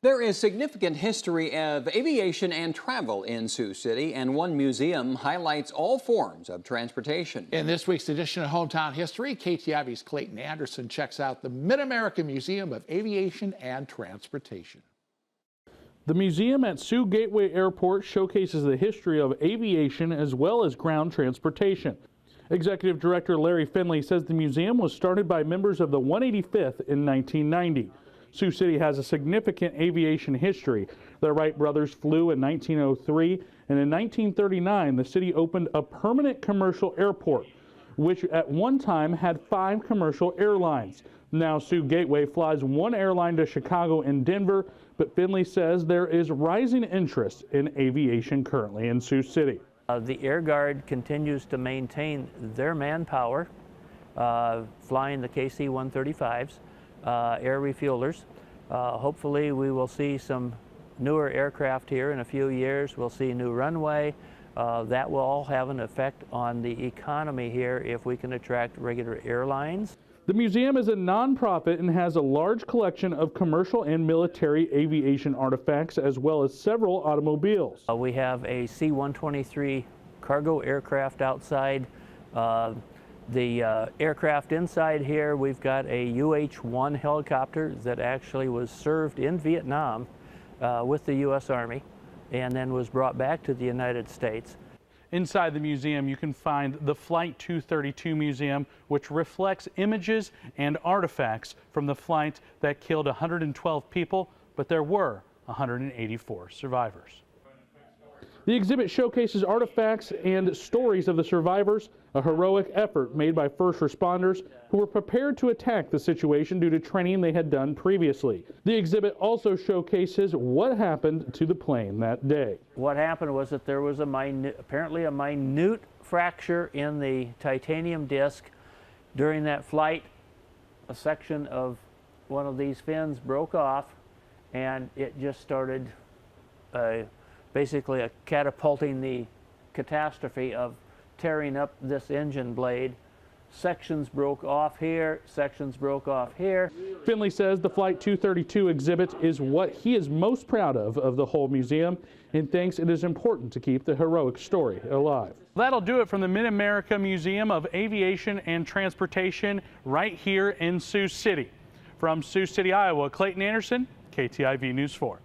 There is significant history of aviation and travel in Sioux City, and one museum highlights all forms of transportation. In this week's edition of Hometown History, KTIV's Clayton Anderson checks out the Mid-American Museum of Aviation and Transportation. The museum at Sioux Gateway Airport showcases the history of aviation as well as ground transportation. Executive Director Larry Finley says the museum was started by members of the 185th in 1990. Sioux City has a significant aviation history. The Wright brothers flew in 1903, and in 1939 the city opened a permanent commercial airport, which at one time had 5 commercial airlines. Now Sioux Gateway flies one airline to Chicago and Denver, but Finley says there is rising interest in aviation currently in Sioux City. The Air Guard continues to maintain their manpower, flying the KC-135s. Air refuelers. Hopefully we will see some newer aircraft here in a few years. We'll see new runway. That will all have an effect on the economy here if we can attract regular airlines. The museum is a nonprofit and has a large collection of commercial and military aviation artifacts as well as several automobiles. We have a C-123 cargo aircraft outside. The aircraft inside here, we've got a UH-1 helicopter that actually was served in Vietnam with the U.S. Army and then was brought back to the United States. Inside the museum, you can find the Flight 232 Museum, which reflects images and artifacts from the flight that killed 112 people, but there were 184 survivors. The exhibit showcases artifacts and stories of the survivors, a heroic effort made by first responders who were prepared to attack the situation due to training they had done previously. The exhibit also showcases what happened to the plane that day. What happened was that there was apparently a minute fracture in the titanium disc. During that flight, a section of one of these fins broke off and it just started basically catapulting the catastrophe of tearing up this engine blade. Sections broke off here, sections broke off here. Finley says the Flight 232 exhibit is what he is most proud of the whole museum, and thinks it is important to keep the heroic story alive. That'll do it from the Mid-America Museum of Aviation and Transportation right here in Sioux City. From Sioux City, Iowa, Clayton Anderson, KTIV News 4.